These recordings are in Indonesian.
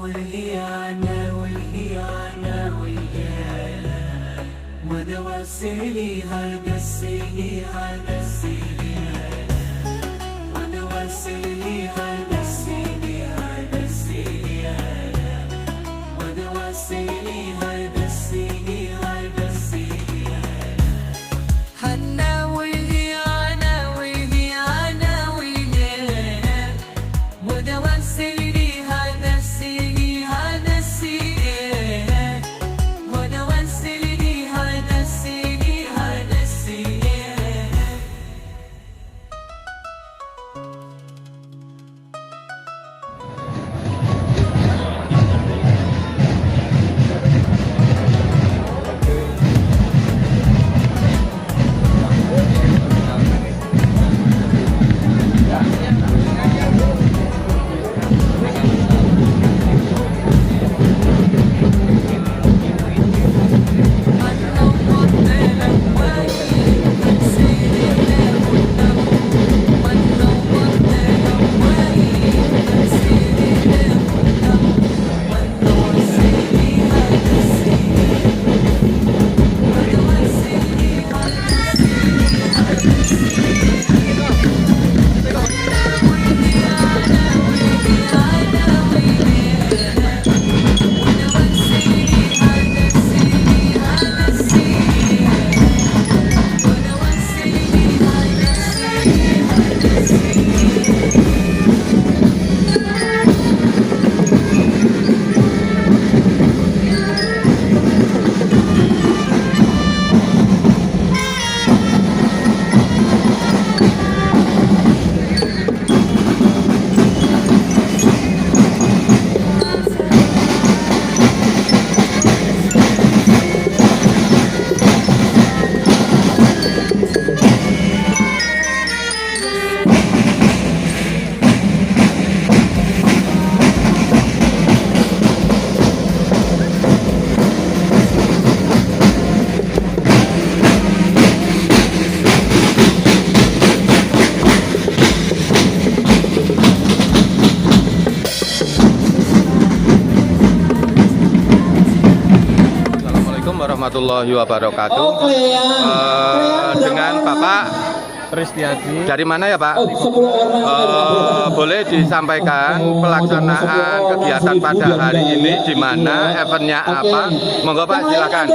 والإيانة والإيانة والإيانة ودوسيلي هذا السيلي هذا السيلي ودوسيلي هذا السيلي هذا السيلي ودوسيلي هذا السيلي هذا السيلي حنا والإيانة والإيانة والإيانة ودوسيلي هذا السيلي هذا السيلي ودوسيلي هذا السيلي هذا السيلي Assalamualaikum warahmatullahi wabarakatuh. Dengan Bapak Kristiadi. dari mana ya Pak? Boleh disampaikan pelaksanaan kegiatan pada hari ini di mana, eventnya apa? Monggo Pak, silakan.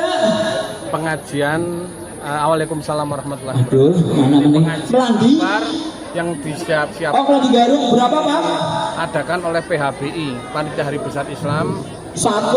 Pengajian Waalaikumsalam warahmatullahi wabarakatuh. Pengajian bar yang disiap-siapkan berapa Pak? adakan oleh PHBI, Panitia Hari Besar Islam. 100,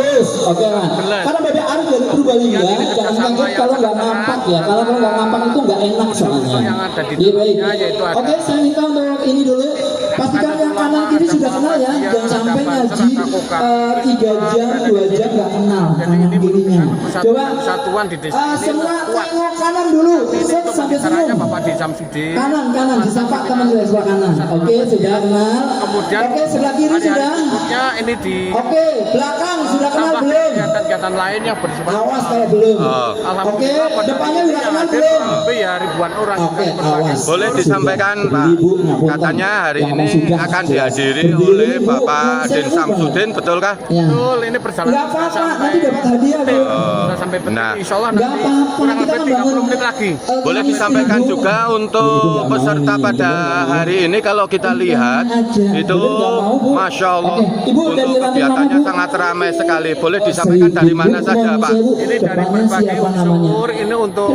oke kan? Karena beda hari dari Purbalingga, jangan kaget kalau nggak nampak ya. Kalau nggak nampak itu nggak enak soalnya. Yang ada di Iya, baik. dunia yaitu ada. Oke, saya minta untuk ini dulu. Pastikan yang kanan kiri sudah kenal ya. Jangan sampai ngaji 3 jam, 2 jam nggak kenal kanan kirinya. Coba Persatuan di desa ini semua kuat. tengok kanan dulu. Set sampai Caranya senyum. Bapak di Samsudin. Kanan disapa teman saya sebelah kanan. Oke, sudah kenal. Kemudian Oke, sebelah kiri hari-hari sudah. berikutnya ini di Oke, belakang sudah kenal tambah belum? kegiatan-kegiatan lain yang bersifat Awas kalau belum. Oke, Alhamdulillah pada depannya hari sudah ini yang kenal hadir belum? lebih ya ribuan orang. Oke, dari berbagai awas. Boleh disampaikan Pak, katanya hari ini akan dihadiri oleh Bapak Den Samsudin, betulkah? Ya. Betul, ini perjalanan Nggak apa-apa, sampai nanti dapat hadiah loh. sudah sampai Betik. Nah. Insya Allah Nggak nanti apa-apa, kurang kita lebih kan 30 menit lagi. Boleh disampaikan juga untuk peserta pada hari ini, kalau kita lihat itu Masya Allah untuk kegiatannya sangat ramai sekali. Boleh disampaikan dari mana saja Pak? Ini dari berbagai unsur, ini untuk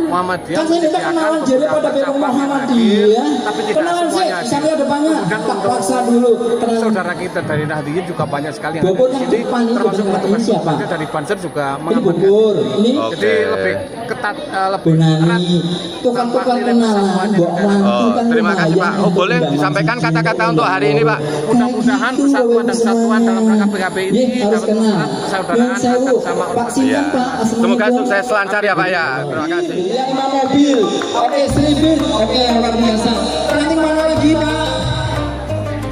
Muhammadiyah Kan saya minta kenalan jadi pada Bepom Muhammadiyah. tapi tidak Kenalan sih, semuanya hadir. saya depannya Kemudian tak untuk paksa dulu. Kenalan. saudara kita dari Nahdliyin juga banyak sekali yang ada Bogor di yang sini, depan ini termasuk benar, petugas ini siapa? petugasnya dari Banser juga Ini mengamankan. Bogor, ini Oke. Jadi lebih ketat, lebih erat. Benani, tukang-tukang kenalan, Mbok Wanti kan Terima kasih Pak. Oh, boleh disampaikan kata-kata untuk hari ini Pak? Mudah-mudahan persatuan dan kesatuan dalam rangka PKB ini harus dapat kenal. erat persaudaraan Yang sewu, antar sama Pak orang. Sinten Iya. Pak. Semoga Assalamualaikum. sukses lancar ya Pak ya. Terima kasih. Yang 5 mobil, oke 1000, oke luar biasa. Nanti mana lagi Pak?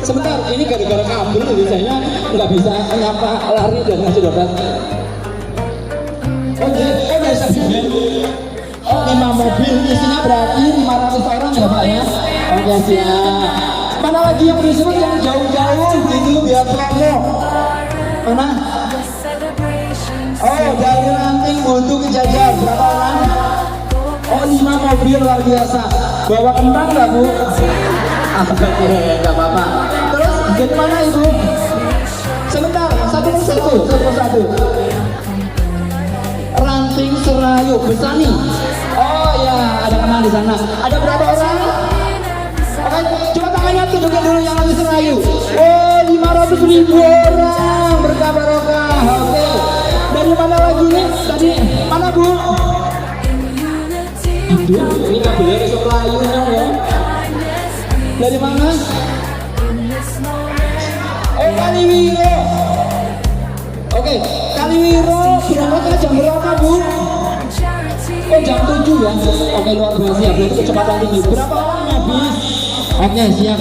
Sebentar, ini gara-gara kabel biasanya nggak bisa nyapa lari dan ngasih dompet. Oke, bisa sih. Oh, 5 mobil isinya berarti 500 orang ya Pak ya? Oke siap. Mana lagi yang disebut yang jauh-jauh gitu biar promo. Mana? celebrations. Oh, dari Ranting Buntu ke Jajar berapa orang? Oh, 5 mobil luar biasa. Bawa kentang nggak Bu? Oke, nggak apa-apa. Terus dari mana Ibu? Sebentar, satu persatu. Ranting Serayu Besani. Oh ya, ada kenal di sana. Ada berapa orang? Oke, coba tangannya tunjukin dulu yang lagi Serayu. Oh, 500.000 orang. Berkah barokah. Oke. Dari mana lagi nih? Tadi mana Bu? Aduh, ini kabelnya besok layu ya. Dari mana? Oh, Kaliwiro. Oke, Kaliwiro berangkatnya jam berapa Bu? Oh, jam 7 ya. Oke, luar biasa ya. Berarti kecepatan tinggi. Berapa orang habis? Oke, siap.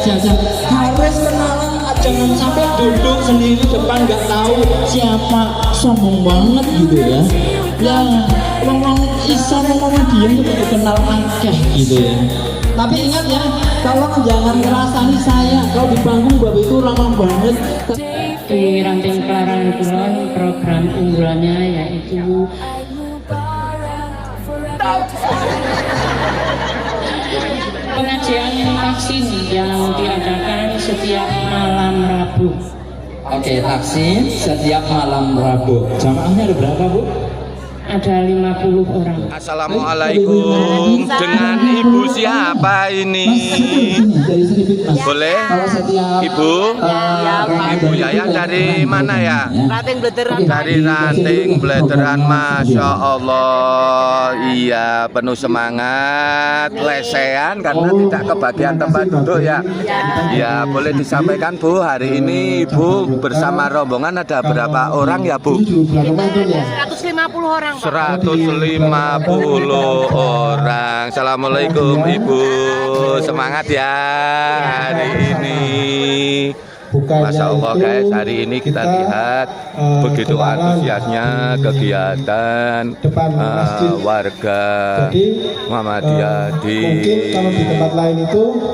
Harus kenalan, jangan sampai duduk sendiri depan nggak tahu siapa, sombong banget gitu ya. Ya, ngomong iso ngomong diam itu kenal akeh gitu ya. Tapi ingat ya, tolong jangan ngerasani saya. Kalau di panggung bapak itu lama banget. Di Ranting Klaran Kulon program unggulannya yaitu pengajian vaksin yang diadakan setiap malam Rabu. Oke, vaksin setiap malam Rabu. Jamaahnya ada berapa Bu? Ada 50 orang. Assalamualaikum. Dengan Ibu siapa ini? Boleh? Ibu? Ibu Yaya dari mana ya? Ranting Bleteran. Dari Ranting Bleteran. Masya Allah. Iya, penuh semangat. Lesehan karena tidak kebagian tempat duduk ya. Ya, boleh disampaikan Bu, hari ini Ibu bersama rombongan ada berapa orang ya Bu? 150 orang. 150 orang. Assalamualaikum Ibu. Semangat ya hari ini. Masya Allah guys, hari ini kita lihat begitu antusiasnya kegiatan warga Muhammadiyah di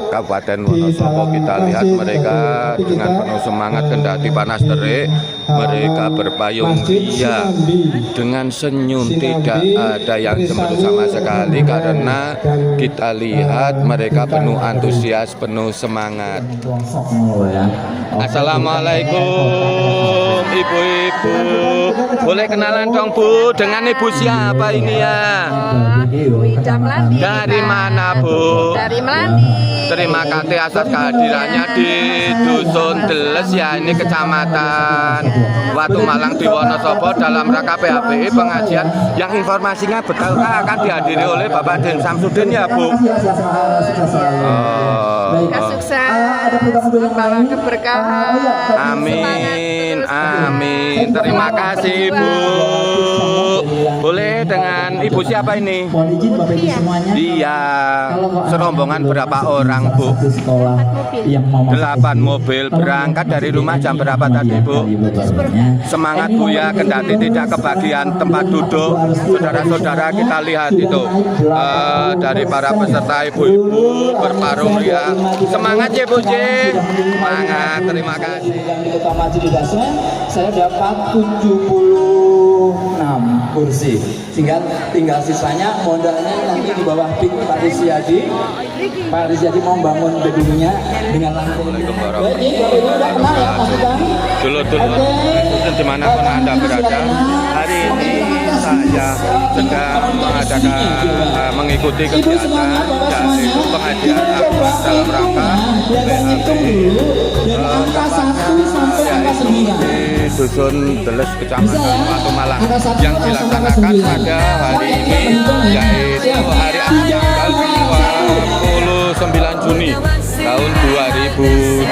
Kabupaten Wonosobo. Kita lihat mereka dengan penuh semangat kendati panas terik, mereka berpayung ria dengan senyum, tidak ada yang cemberut sama sekali karena kita lihat mereka penuh antusias, penuh semangat. Assalamualaikum ibu-ibu. Boleh kenalan dong Bu, dengan Ibu siapa ini ya? Bu Ida Melandi. Dari mana Bu? Dari Melandi. Terima kasih atas kehadirannya di Dusun Deles ya, ini Kecamatan Watu Malang di Wonosobo dalam rangka PHBI pengajian yang informasinya betulkah akan dihadiri oleh Bapak Den Samsudin ya Bu? Sukses, membawa keberkahan. Amin, amin. Terima kasih Bu. Boleh dengan Ibu siapa ini? Dia. Serombongan berapa orang Bu? 8 mobil. Berangkat dari rumah jam berapa tadi Bu? Semangat Bu ya, kendati tidak kebagian tempat duduk. Saudara-saudara kita lihat itu dari para peserta ibu-ibu berparung ria. Semangat ya Bu J. Semangat, terima kasih. Di Kota Maji di Dasmen, saya dapat 76 kursi. Tinggal sisanya modalnya nanti di bawah PIK Pak Risiadi. Pak Risiadi mau bangun gedungnya dengan langsung. Baik, Bapak Ibu udah kenal ya pasukan? Dulu-dulu dimanapun Anda berada, hari ini saya sedang mengikuti kegiatan yaitu pengajian Al-Quran dalam rangka PHBI yaitu di Dusun Deles Kecamatan Watu Malang yang dilaksanakan pada hari ini yaitu hari Ahad tanggal 29 Juni tahun 2025.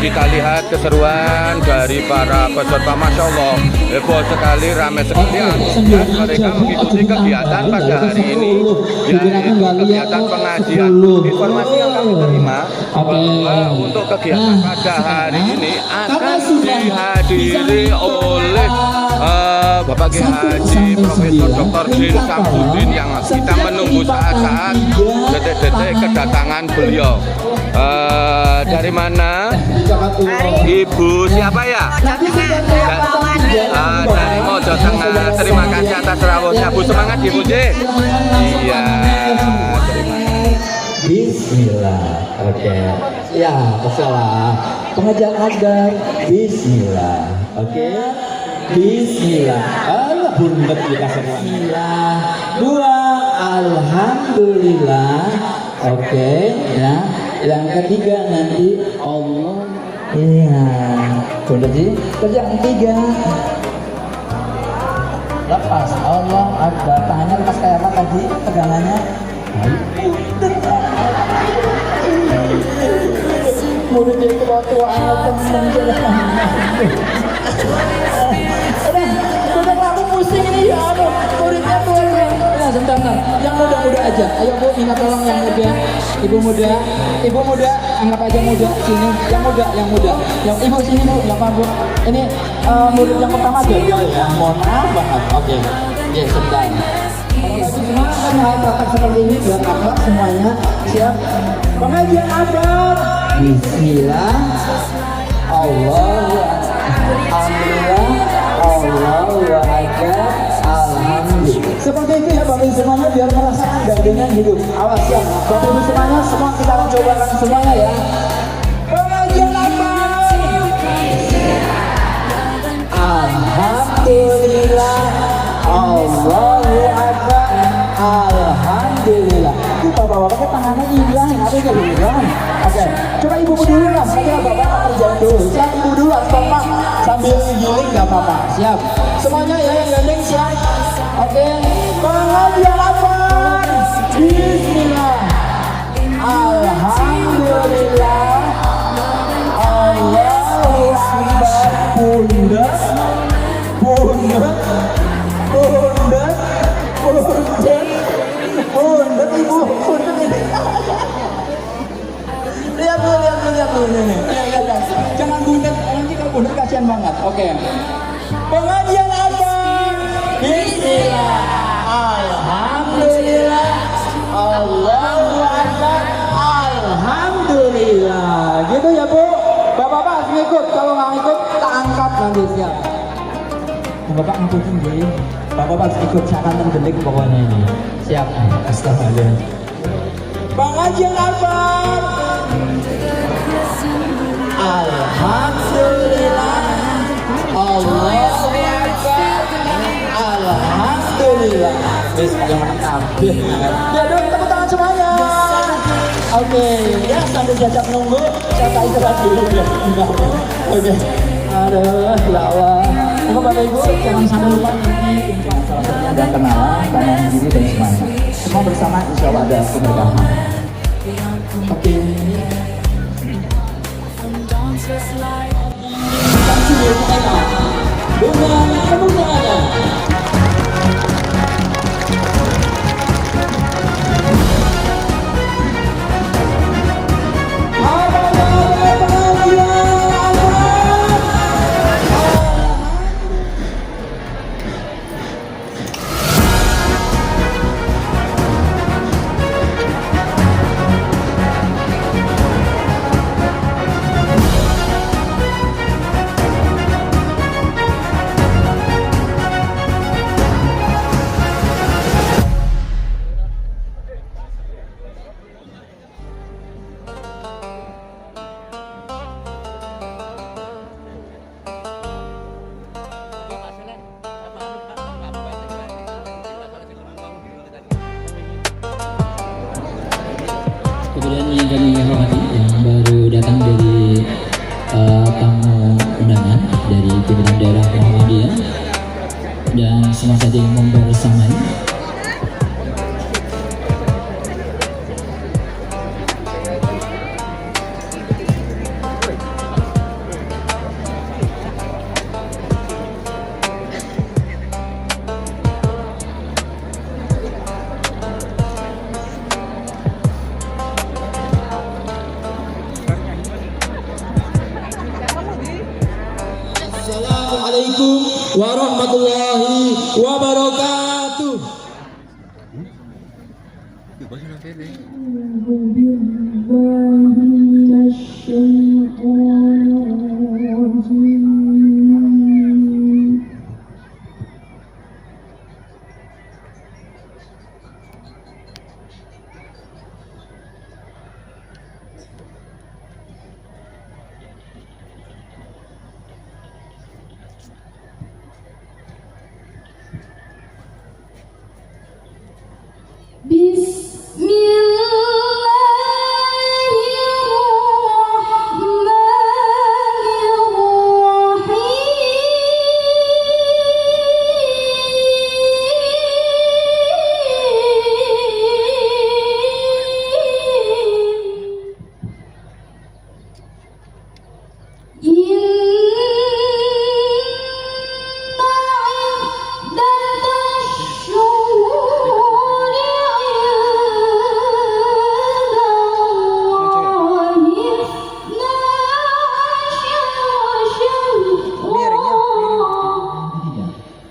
Kita lihat keseruan dari para peserta, Masya Allah, heboh sekali, ramai sekali antusias mereka mengikuti kegiatan pada hari ini, yaitu kegiatan pengajian. Informasi yang kami terima bahwa untuk kegiatan pada hari ini akan dihadiri oleh Bapak Kiai Haji Profesor Dr. Din Samsudin yang kita menunggu saat-saat detik-detik kedatangan beliau. Dari mana? Ibu siapa ya? Dari Mojo Tengah. Terima kasih atas rawuhnya Bu, semangat Ibu J. Iya. Bismillah. Oke. Ya, salah. Pengajian agar Bismillah. Oke. Bismillah. Allah bundet kita semua. Bismillah. Dua. Alhamdulillah. Oke. Ya. Yang ketiga nanti Allah. Iya. Bundet sih. Terus yang ketiga. Lepas Allah Akbar. Tangannya lepas kayak apa tadi? Pegangannya. Murid itu waktu temen udah aku pusing ini ya aduh muridnya tuh nah sebentar yang muda-muda aja ayo Bu minta tolong yang muda ibu muda anggap aja muda sini yang muda yang ibu sini Bu yang Bu ini murid yang pertama gagal ya mohon maaf banget oke ya sebentar semua akan hal praktek seperti ini biar akhlak semuanya siap pengajian akbar Bismillah Allahu Alhamdulillah Allahu Akbar Alhamdulillah seperti itu ya Bapak Ibu semuanya biar merasakan gandengan hidup awas ya Bapak Ibu semuanya semua kita akan cobakan semuanya ya pengajian akbar Alhamdulillah Allahu Akbar Alhamdulillah. Itu bapak-bapaknya tangannya hilang, apa yang hilang? Oke, coba ibu dulu lah. Nanti bapak kerjain dulu. Siap ibu dulu, bapak sambil giling nggak apa-apa. Siap. Semuanya ya yang gandeng siap. Oke. Pengajian apa? Bismillah. Alhamdulillah. Allahu Akbar. Bundet. Ibu, punten ini. Lihat dulu nih. Jangan bundet, nanti kalau bundet kasihan banget. Oke. Pengajian apa? Bismillah. Alhamdulillah. Allahu Akbar. Alhamdulillah. Gitu ya Bu. Bapak-bapak harus ngikut. Kalau nggak ngikut, kita angkat nanti siap. Bapak ngikutin jadi. Bapak harus ikut seakan menggendek pokoknya ini. Siap. Astagfirullah. Pengajian apa? Alhamdulillah. Allahu Akbar. Alhamdulillah. Jangan kabeh. Ya dong tepuk tangan semuanya. Oke, ya sambil diajak nunggu, saya istirahat dulu ya. Oke. Aduh, ya Allah. Bapak Ibu jangan sampai lupa ini infak salah satunya ada kenalan, kanan kiri dan semuanya. Semua bersama insya Allah ada keberkahan. Oke. Kasih kita dengan tepuk tangannya. Kemudian yang kami hormati yang baru datang dari tamu undangan dari pimpinan daerah Muhammadiyah dan semua saja yang membersamai. Wassalamualaikum warahmatullahi wabarakatuh.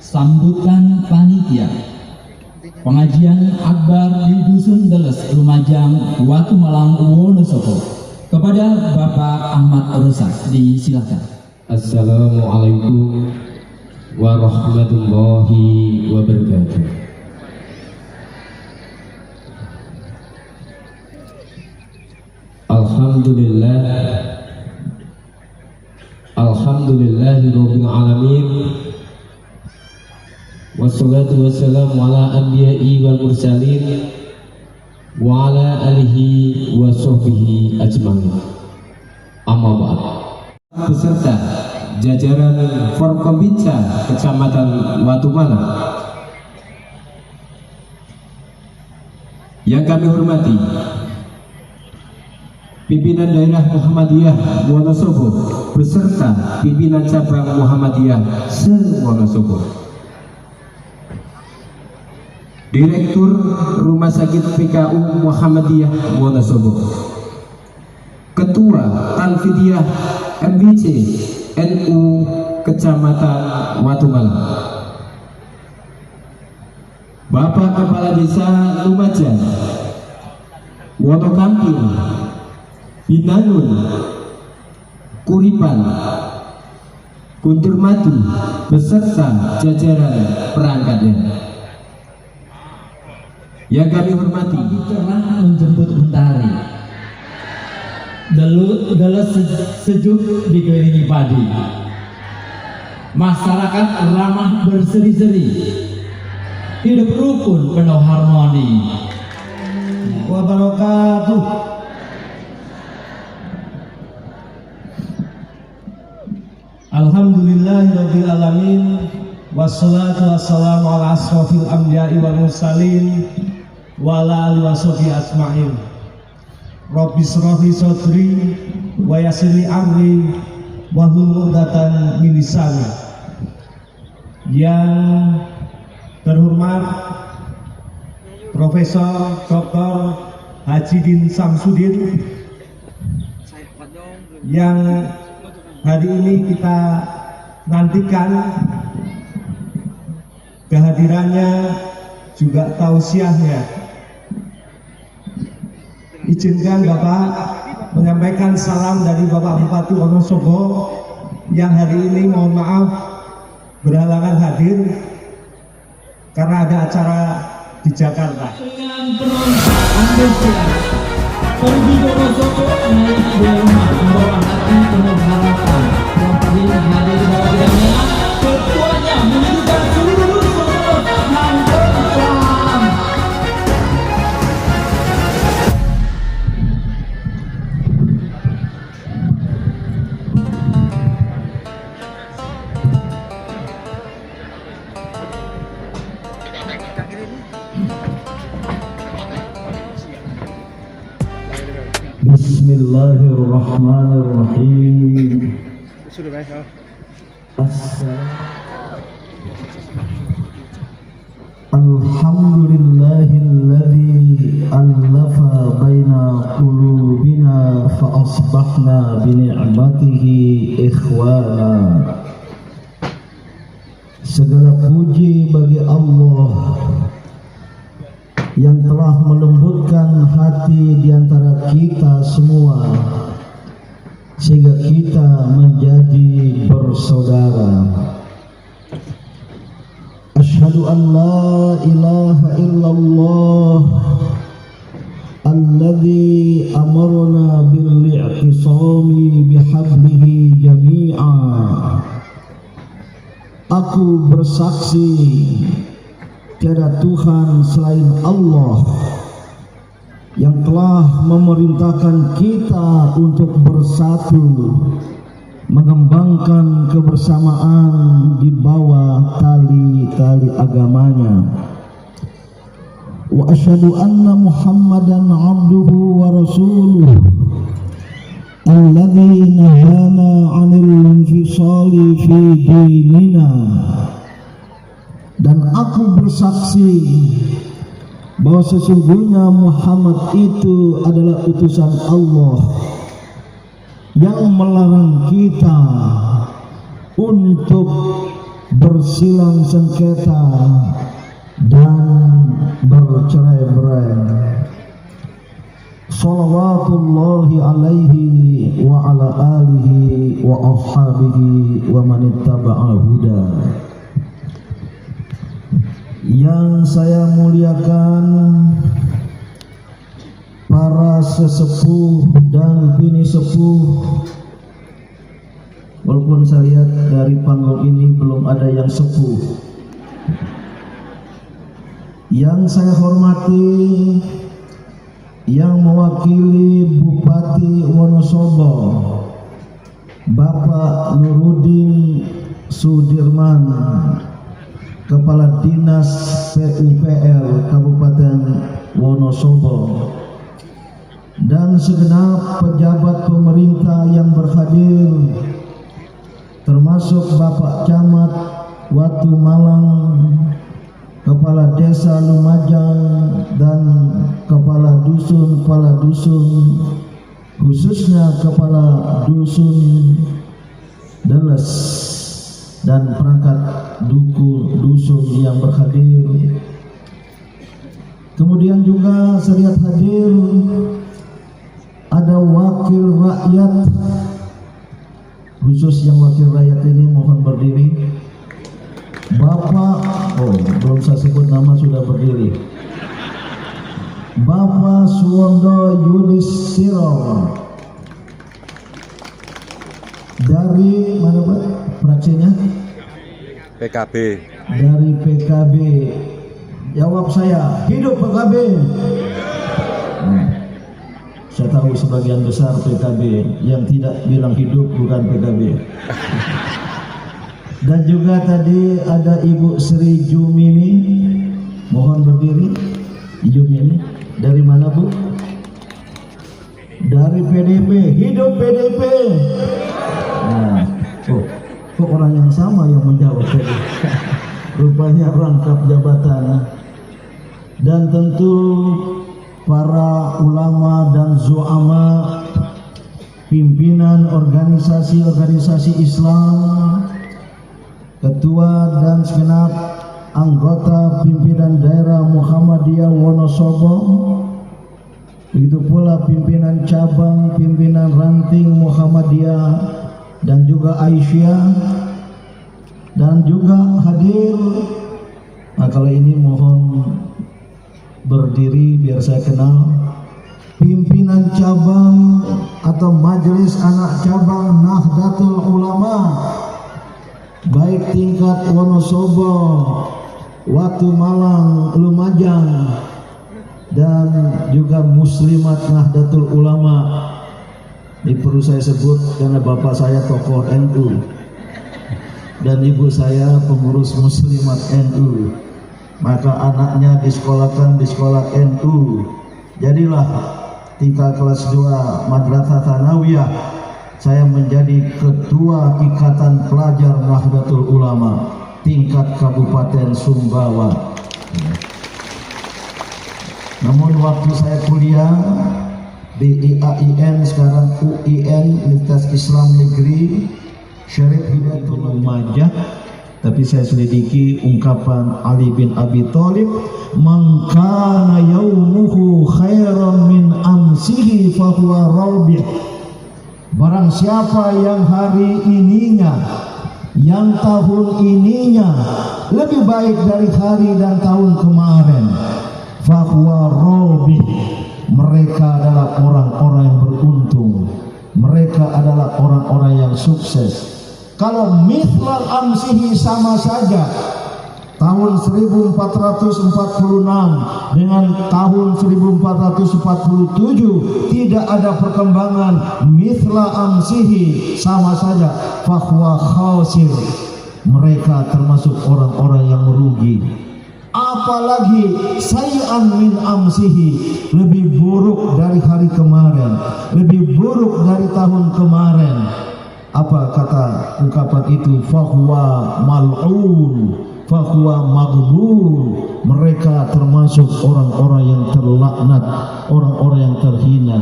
Sambutan panitia pengajian akbar di Dusun Deles, Lumajang, Watu Malang, Wonosobo kepada Bapak Ahmad Rosak, disilakan. Assalamualaikum warahmatullahi wabarakatuh. Alhamdulillahirabbil alamin. Wassalatu wassalamu ala anbiya'i wal mursalin wa ala alihi wa sahbihi ajma'in. Amma ba'd. Beserta jajaran Forkombinsa Kecamatan Watu Malang yang kami hormati, pimpinan daerah Muhammadiyah Wonosobo beserta pimpinan cabang Muhammadiyah se-Wonosobo, Direktur Rumah Sakit PKU Muhammadiyah Wonosobo, Ketua Al-Fidiyah MBC NU Kecamatan Watu Malang, Bapak Kepala Desa Lumajang, Wonokamping, Binangun, Kuripan, Guntur Madu beserta jajaran perangkatnya yang kami hormati, Telah menjemput mentari, Deles sejuk dikelilingi padi, masyarakat ramah berseri-seri, hidup rukun penuh harmoni. Wabarakatuh. Alhamdulillahirabbil alamin. Wassalatu wassalamu ala asrofil anbiya'i wal mursalin wa ala alihi washabihi ajma'in. Rabbi shrah li sadri wa yassir li amri wahlul 'uqdatam min lisani. Yang terhormat Profesor Dr. Haji Din Samsudin, yang hari ini kita nantikan kehadirannya juga tausiahnya. Izinkan Bapak menyampaikan salam dari Bapak Bupati Wonosobo yang hari ini mohon maaf berhalangan hadir karena ada acara di Jakarta. Dengan penuh antusias pergi Wonosobo naik delma membawa hati penuh harapan. Yang tadi hadir di bawah dirinya ketuanya menunjukkan seluruh yang Islam. Bismillahirrahmanirrahim. Alhamdulillahilladzi allafa baina qulubina fa asbahna bi ni'matihi ikhwana. Segala puji bagi Allah yang telah melembutkan hati di antara kita semua sehingga kita menjadi bersaudara. Asyhadu an la ilaha illallah alladzi amarna bil i'tisami bihablihi jami'a. Aku bersaksi tiada Tuhan selain Allah yang telah memerintahkan kita untuk bersatu mengembangkan kebersamaan di bawah tali-tali agamanya. Wa asyhadu anna Muhammadan abduhu wa rasuluh alladzi nahana 'anil infisali fi dinina. Dan aku bersaksi bahwa sesungguhnya Muhammad itu adalah utusan Allah yang melarang kita untuk bersilang sengketa dan bercerai-berai. Shalawatullahi alaihi wa ala alihi wa ashabihi wa man ittaba'a huda. Yang saya muliakan para sesepuh dan bini sepuh, walaupun saya lihat dari panggung ini belum ada yang sepuh. Yang saya hormati, yang mewakili Bupati Wonosobo, Bapak Nurudin Sudirman, Kepala Dinas PUPR Kabupaten Wonosobo, dan segenap pejabat pemerintah yang berhadir, termasuk Bapak Camat Watu Malang, Kepala Desa Lumajang, dan Kepala Dusun, khususnya Kepala Dusun Deles dan perangkat dusun yang berhadir. Kemudian juga saya lihat hadir ada wakil rakyat, khusus yang wakil rakyat ini mohon berdiri. Bapak, belum saya sebut nama sudah berdiri. Bapak Suwondo Yudhistiro dari mana Pak? Fraksinya? PKB. Dari PKB. Jawab saya, hidup PKB. Saya tahu sebagian besar PKB yang tidak bilang hidup bukan PKB. Dan juga tadi ada Ibu Sri Jumini, mohon berdiri. Jumini, dari mana Bu? Dari PDP, hidup PDP. Nah, kok orang yang sama yang menjawab tadi? Rupanya rangkap jabatan. Dan tentu para ulama dan zu'ama, pimpinan organisasi-organisasi Islam, ketua dan segenap anggota pimpinan daerah Muhammadiyah Wonosobo, begitu pula pimpinan cabang, pimpinan ranting Muhammadiyah dan juga Aisyah, dan juga hadir. Nah, kalau ini mohon berdiri biar saya kenal. Pimpinan cabang atau majelis anak cabang Nahdlatul Ulama, baik tingkat Wonosobo, Watu Malang, Lumajang, dan juga Muslimat Nahdlatul Ulama. Ini perlu saya sebut karena bapak saya tokoh NU dan ibu saya pengurus Muslimat NU. Maka anaknya disekolahkan di sekolah NU. Jadilah tingkat kelas 2 Madrasah Tsanawiyah saya menjadi ketua Ikatan Pelajar Nahdlatul Ulama tingkat Kabupaten Sumbawa. Namun waktu saya kuliah di IAIN, sekarang UIN, Universitas Islam Negeri Syarif Hidayatul Lumajang, Tapi saya selidiki ungkapan Ali bin Abi Thalib, "Man kana yaumuhu khairan min amsihi fahuwa rabih." Barang siapa yang hari ininya, yang tahun ininya lebih baik dari hari dan tahun kemarin, fahuwa rabih. Mereka adalah orang-orang yang beruntung. Mereka adalah orang-orang yang sukses. Kalau mithlal amsihi sama saja, tahun 1446 dengan tahun 1447 tidak ada perkembangan. Mithla amsihi sama saja, fahuwa khasir. Mereka termasuk orang-orang yang merugi. Apalagi sayyan min amsihi, lebih buruk dari hari kemarin, lebih buruk dari tahun kemarin. Apa kata ungkapan itu? Fahuwa mal'un, fahuwa maghbun. Mereka termasuk orang-orang yang terlaknat, orang-orang yang terhina.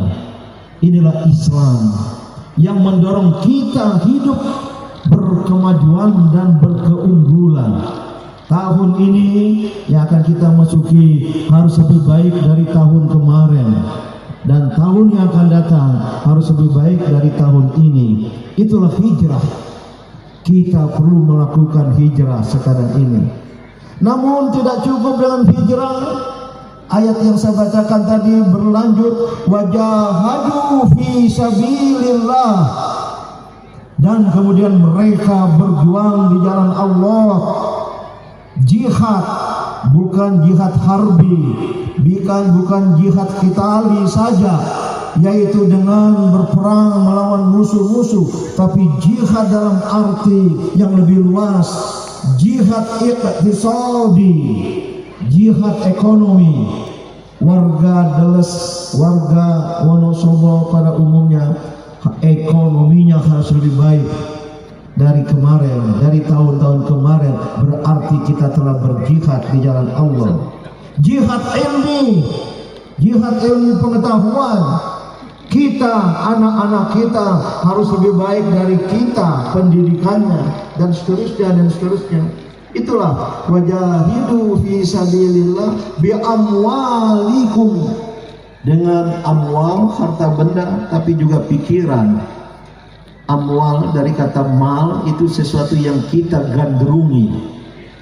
Inilah Islam yang mendorong kita hidup berkemajuan dan berkeunggulan. Tahun ini yang akan kita masuki harus lebih baik dari tahun kemarin, dan tahun yang akan datang harus lebih baik dari tahun ini. Itulah hijrah. Kita perlu melakukan hijrah sekarang ini. Namun tidak cukup dengan hijrah. Ayat yang saya bacakan tadi berlanjut, wajahadu fi sabilillah, dan kemudian mereka berjuang di jalan Allah. Jihad, bukan jihad harbi, bukan jihad qitali saja, yaitu dengan berperang melawan musuh-musuh, tapi jihad dalam arti yang lebih luas, jihad iqtisadi, jihad ekonomi. Warga Deles, warga Wonosobo pada umumnya, ekonominya harus lebih baik dari kemarin, dari tahun-tahun kemarin. Berarti kita telah berjihad di jalan Allah. Jihad ilmi, jihad ilmu pengetahuan. Kita, anak-anak kita harus lebih baik dari kita, pendidikannya, dan seterusnya dan seterusnya. Itulah wajahidu fi sabilillah bi amwalikum, dengan amwal, harta benda, tapi juga pikiran. Amwal dari kata mal, itu sesuatu yang kita gandrungi,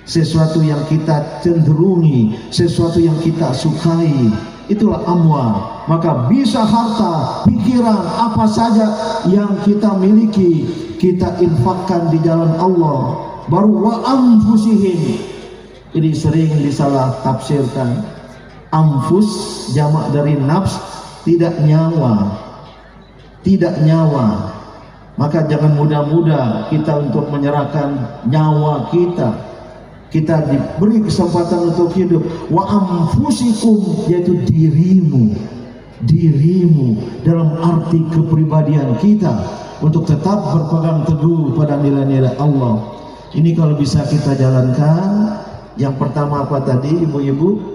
sesuatu yang kita cenderungi, sesuatu yang kita sukai. Itulah amwal. Maka bisa harta, pikiran, apa saja yang kita miliki, kita infakkan di jalan Allah. Baru wa anfusihim, ini sering disalah tafsirkan. Anfus jamak dari nafs, tidak nyawa, tidak nyawa. Maka jangan mudah-mudah kita untuk menyerahkan nyawa kita. Kita diberi kesempatan untuk hidup. Wa anfusikum, yaitu dirimu, dirimu dalam arti kepribadian kita, untuk tetap berpegang teguh pada nilai-nilai Allah. Ini kalau bisa kita jalankan. Yang pertama apa tadi ibu-ibu?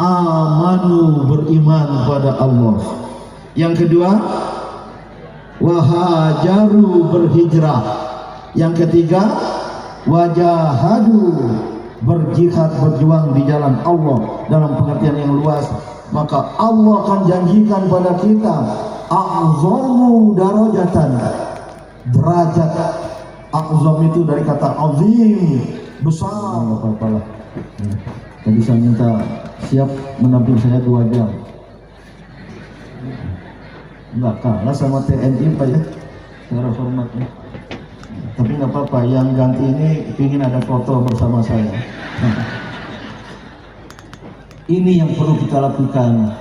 Amanu, beriman pada Allah. Yang kedua, wahajaru, berhijrah. Yang ketiga, wajahadu, berjihad, berjuang di jalan Allah dalam pengertian yang luas. Maka Allah akan janjikan pada kita a'zamu darajatan, derajat. A'zam itu dari kata azim, besar. Apa-apalah. Tadi saya minta siap menampung saya 2 jam. Enggak kalah sama TNI Pak ya, secara hormatnya. Tapi nggak apa-apa, yang ganti ini ingin ada foto bersama saya. Ini yang perlu kita lakukan.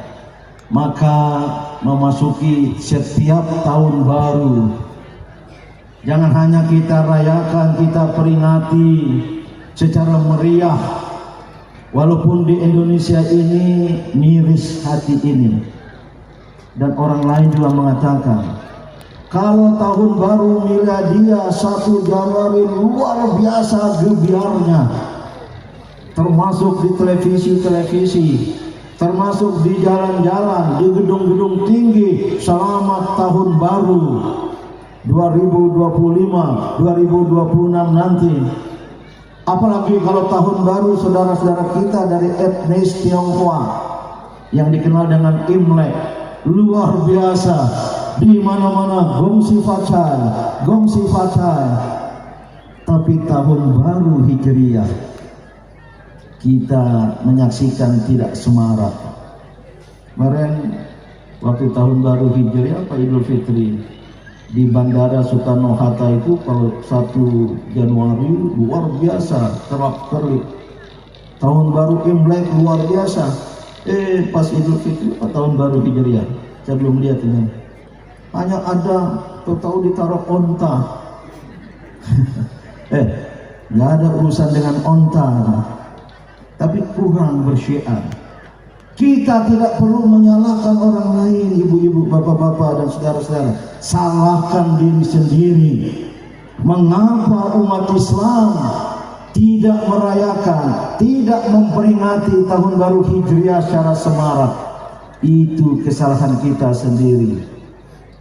Maka memasuki setiap tahun baru, jangan hanya kita rayakan, kita peringati secara meriah. Walaupun di Indonesia ini miris hati ini, dan orang lain juga mengatakan, kalau tahun baru miladiah 1 Januari luar biasa gebiarnya, termasuk di televisi-televisi, termasuk di jalan-jalan, di gedung-gedung tinggi. Selamat tahun baru 2025, 2026 nanti. Apalagi kalau tahun baru saudara-saudara kita dari etnis Tionghoa yang dikenal dengan Imlek, luar biasa. Di mana-mana gongsi facai. Tapi tahun baru Hijriah kita menyaksikan tidak semarak. Kemarin waktu tahun baru Hijriah atau Idul Fitri di Bandara Soekarno-Hatta itu kalau 1 Januari luar biasa, kerap-kerip. Tahun baru Imlek luar biasa. Pas Idul Fitri atau tahun baru Hijriah, saya belum lihat ini. Hanya ada tahu ditaruh onta. Nggak ada urusan dengan onta, tapi kurang bersyiar. Kita tidak perlu menyalahkan orang lain, ibu-ibu, bapak-bapak, dan saudara-saudara. Salahkan diri sendiri. Mengapa umat Islam tidak merayakan, tidak memperingati tahun baru Hijriah secara semarak? Itu kesalahan kita sendiri.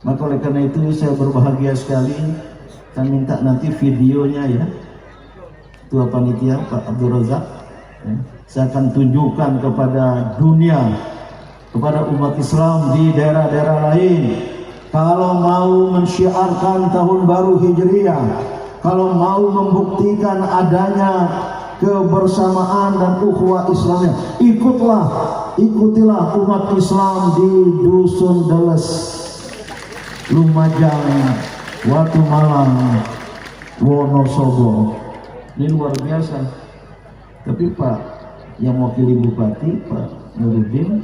Maka oleh karena itu saya berbahagia sekali. Saya minta nanti videonya ya, Ketua Panitia Pak Abdul Razak, saya akan tunjukkan kepada dunia, kepada umat Islam di daerah-daerah lain. Kalau mau mensyiarkan tahun baru Hijriah, kalau mau membuktikan adanya kebersamaan dan ukhuwah Islamnya, ikutilah umat Islam di Dusun Deles, Lumajang, Watu Malang, Wonosobo. Ini luar biasa. Tapi Pak yang wakili Bupati, Pak Nuruddin,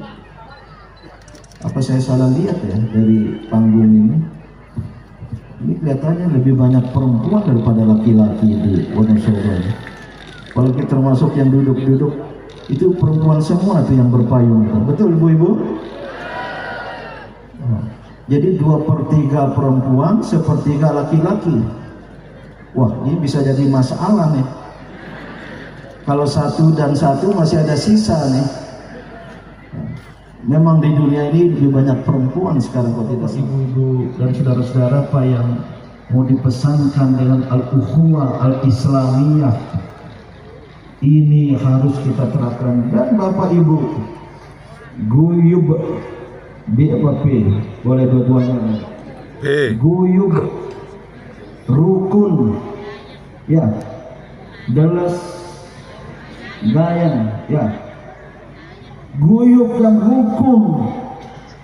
apa saya salah lihat ya dari panggung ini? Ini kelihatannya lebih banyak perempuan daripada laki-laki di Wonosobo. Apalagi termasuk yang duduk-duduk itu perempuan semua tuh yang berpayung. Betul ibu-ibu? Jadi 2/3 perempuan, 1/3 laki-laki. Wah, ini bisa jadi masalah nih. Kalau 1 dan 1 masih ada sisa nih. Memang di dunia ini lebih banyak perempuan sekarang kalau tidak. Ibu-ibu dan saudara-saudara apa yang mau dipesankan dengan al-ukhuwah al-islamiyah ini harus kita terapkan. Dan Bapak Ibu, guyub BAP boleh dua-duanya. Guyub, rukun, ya, Deles, Gayang, ya. Guyub dan rukun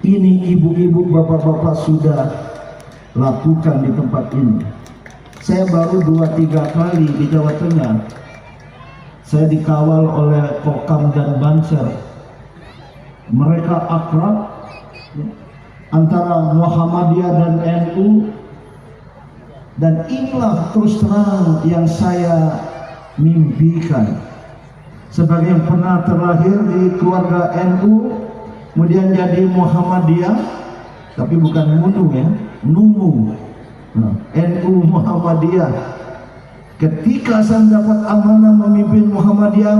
ini ibu-ibu, bapak-bapak sudah lakukan di tempat ini. Saya baru 2-3 kali di Jawa Tengah. Saya dikawal oleh Kokam dan Banser. Mereka akrab antara Muhammadiyah dan NU, dan inilah terus terang yang saya mimpikan sebagai yang pernah terlahir di keluarga NU, kemudian jadi Muhammadiyah, tapi bukan Munu ya, Numu, NU Muhammadiyah. Ketika saya mendapat amanah memimpin Muhammadiyah,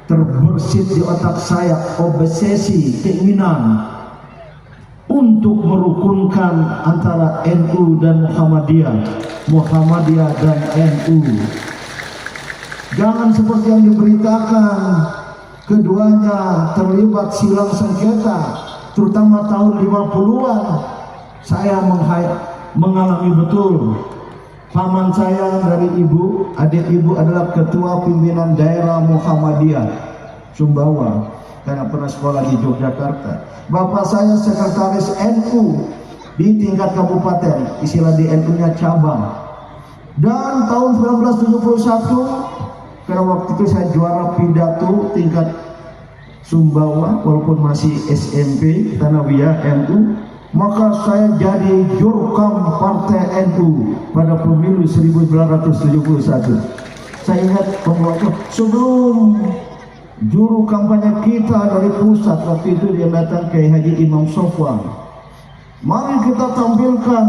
terbersit di otak saya obsesi, keinginan untuk merukunkan antara NU dan Muhammadiyah, Muhammadiyah dan NU. Jangan seperti yang diberitakan, keduanya terlibat silang sengketa, terutama tahun 50-an. Saya mengalami betul. Paman saya dari ibu, adik ibu adalah ketua pimpinan daerah Muhammadiyah Sumbawa, karena pernah sekolah di Yogyakarta. Bapak saya sekretaris NU di tingkat kabupaten, istilah di NU-nya cabang. Dan tahun 1971, karena waktu itu saya juara pidato tingkat Sumbawa, walaupun masih SMP, Tanawiyah NU, maka saya jadi jurkam partai NU pada pemilu 1971. Saya ingat pembuatnya sebelum juru kampanye kita dari pusat, waktu itu dia datang ke Haji Imam Sofwan. Mari kita tampilkan,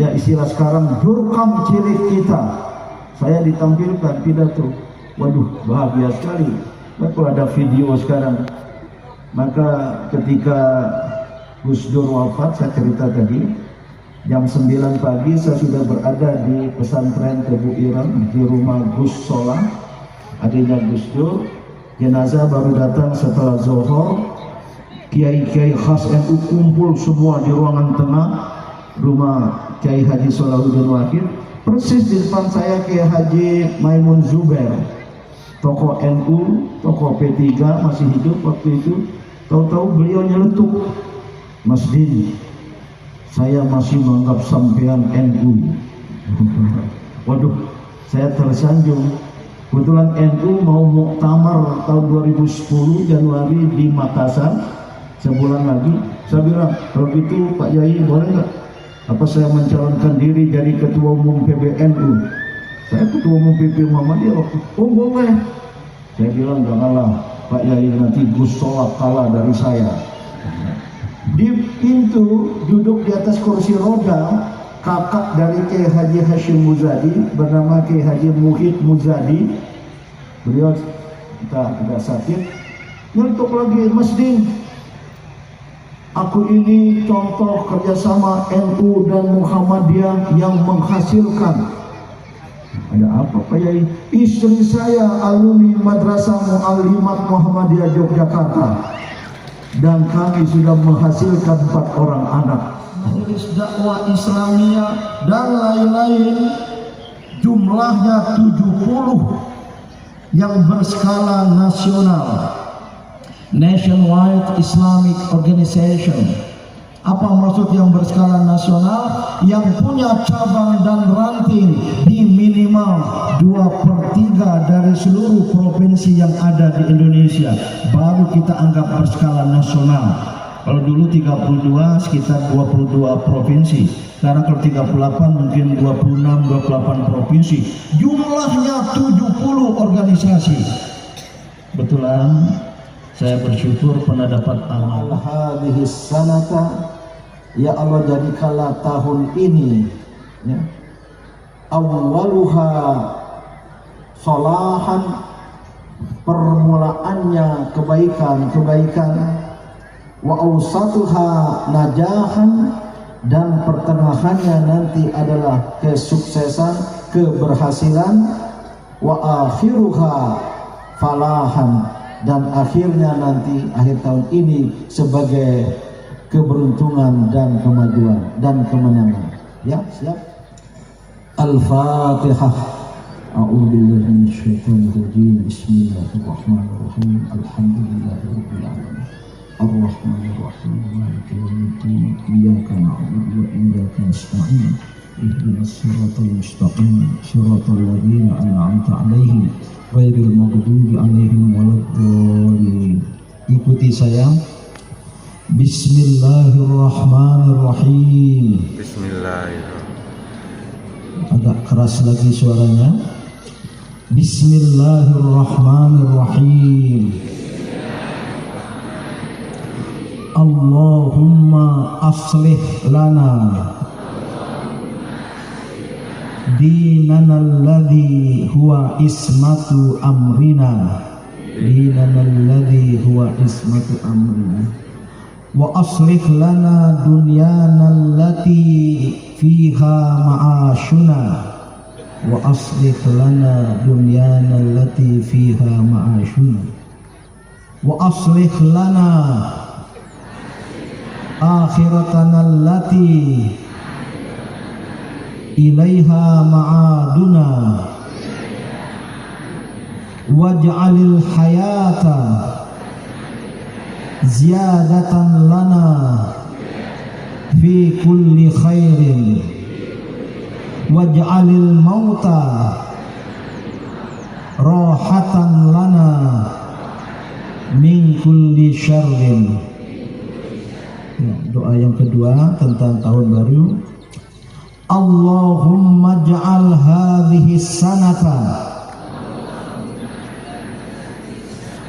ya istilah sekarang, jurkam cilik kita. Saya ditampilkan pidato. Waduh, bahagia sekali. Kalau ada video sekarang. Maka ketika Gus Dur wafat, saya cerita tadi, jam 9 pagi saya sudah berada di pesantren Tebu Ireng di rumah Gus Solah. adiknya Gus Dur. Jenazah baru datang setelah zuhur. Kiai-kiai khas NU kumpul semua di ruangan tengah rumah Kiai Haji Salahuddin Wahid. Persis di depan saya Kiai Haji Maimun Zubair, tokoh NU, tokoh P3 masih hidup waktu itu. Tahu-tahu beliau nyeletuk, "Mas Din, saya masih menganggap sampean NU." Waduh, saya tersanjung. Kebetulan NU mau muktamar tahun 2010 Januari di Makassar, sebulan lagi. Saya bilang, kalau gitu Pak Yai boleh nggak? Apa saya mencalonkan diri jadi ketua umum PBNU? Saya ketua umum PP Muhammadiyah waktu. Oh boleh. Saya bilang janganlah Pak Yai, nanti Gus Solak kalah dari saya. Di pintu duduk di atas kursi roda kakak dari Kiai Haji Hashim Muzadi bernama Kiai Haji Muhid Muzadi. Beliau agak sakit. Nyetuk lagi, "Mas Din, aku ini contoh kerjasama NU dan Muhammadiyah yang menghasilkan." Ada apa Pak Yai? "Istri saya alumni Madrasah Mu'allimat Muhammadiyah Yogyakarta dan kami sudah menghasilkan 4 orang anak." Majelis dakwah Islamiyah dan lain-lain, jumlahnya 70 yang berskala nasional, Nationwide Islamic Organization. Apa maksud yang berskala nasional? Yang punya cabang dan ranting di minimal 2/3 dari seluruh provinsi yang ada di Indonesia, baru kita anggap berskala nasional. Kalau dulu 32 sekitar 22 provinsi, sekarang kalau 38 mungkin 26-28 provinsi. Jumlahnya 70 organisasi. Betulan saya bersyukur pernah dapat amal hadhis sanata, ya Allah, jadikanlah tahun ini ya, awwaluha salahan, permulaannya kebaikan, wa awsatuha najahan, dan pertengahannya nanti adalah kesuksesan, keberhasilan, wa akhiruha falahan, dan akhirnya nanti akhir tahun ini sebagai keberuntungan dan kemajuan dan kemenangan. Ya, siap. Al-Fatihah. A'udzubillahi minasyaitonir rajim. Bismillahirrahmanirrahim. Alhamdulillahirabbil alamin. Ar-Rahmanir Rahim. Maliki yaumiddin. Iyyaka na'budu wa iyyaka nasta'in. Ihdinas siratal mustaqim. Siratal ladzina an'amta 'alaihim ghairil maghdubi 'alaihim waladdallin. Ikuti saya. Bismillahirrahmanirrahim. Bismillahirrahmanirrahim. Agak keras lagi suaranya. Bismillahirrahmanirrahim. Allahumma aslih lana dinana alladhi huwa ismatu amrina, dinana alladhi huwa ismatu amrina, wa aslih lana dunyana allati fiha ma'ashuna, wa aslih lana dunyana allati fiha ma'ashuna, wa aslih lana akhiratana allati ilaiha ma'aduna, waj'alil hayata ziyadatan lana fi kulli khairin, waj'alil mauta rahatan lana min kulli syarrin. Ya, doa yang kedua tentang tahun baru. Allahumma ja'al hadhihi sanata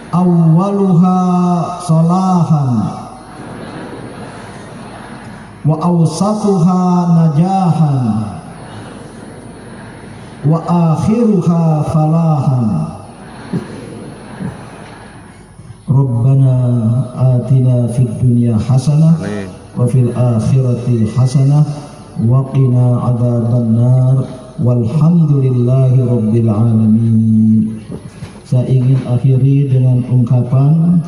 awwaluha salahan wa awsatuha najahan wa akhiruha falahan. Rabbana atina fid dunya hasanah wa fil akhirati hasanah wa qina adzabannar walhamdulillahi rabbil alamin. ingin akhiri dengan ungkapan,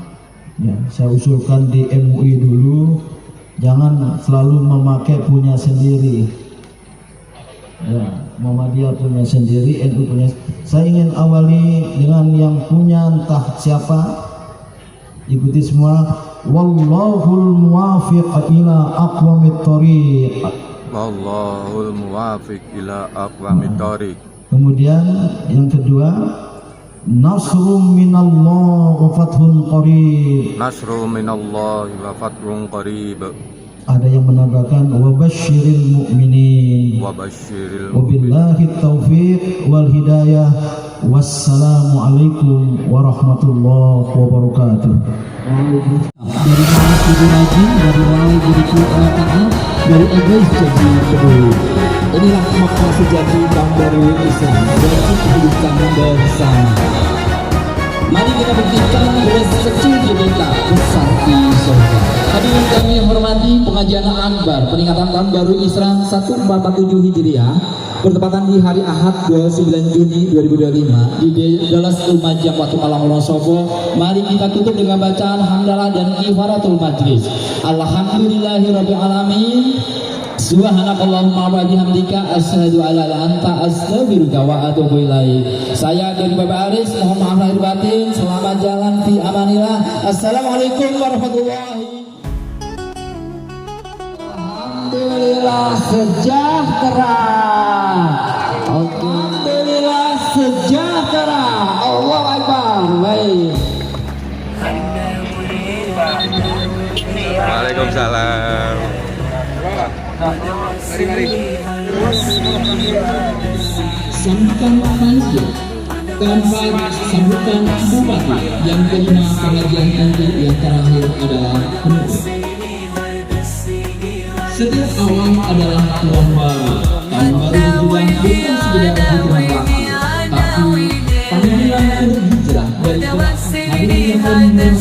ya, saya usulkan di MUI dulu, jangan selalu memakai punya sendiri. Ya, Muhammadiyah punya sendiri, NU punya. Saya ingin awali dengan yang punya entah siapa. Ikuti semua. Wallahul muwafiq ila aqwamit thoriq. Wallahul muwafiq ila aqwamit thoriq. Kemudian yang kedua, nasrum minallah wa fathun qarib. Nasru minallahi wa fathun qarib. Ada yang menambahkan wabasyiril mu'minin. Wabasyiril Wabillahi taufiq wal hidayah. Wassalamualaikum warahmatullahi wabarakatuh. Dari Mas Ibu Haji, dari Wali Guru PA, dari Egois Jadi Peduli. Inilah makna sejati Bank Baru Islam, berarti kehidupan bersama. Mari kita buktikan rezeki kita besar di surga. Hadirin kami hormati pengajian akbar peringatan tahun baru Islam 1447 Hijriah bertepatan di hari Ahad 29 Juni 2025 di Dalas Lumajang waktu malam Wonosobo. Mari kita tutup dengan bacaan hamdalah dan kifaratul majlis. Alhamdulillahirabbil alamin. Subhanakallahumma wa bihamdika asyhadu alla ilaha illa anta astaghfiruka wa atubu ilaik. Saya dari Bapak Aris, mohon maaf lahir batin. Selamat jalan fi amanillah. Assalamualaikum warahmatullahi. Alhamdulillah sejahtera. Alhamdulillah sejahtera. Allahu Akbar. Baik. Waalaikumsalam. Sambutan panitia keempat, sambutan bupati. Yang kelima, pengajian inti. Yang terakhir adalah penutup. Setiap awal adalah tahun baru. Tahun baru bukan sekedar hitungan waktu, tapi panggilan untuk hijrah dari hadirin yang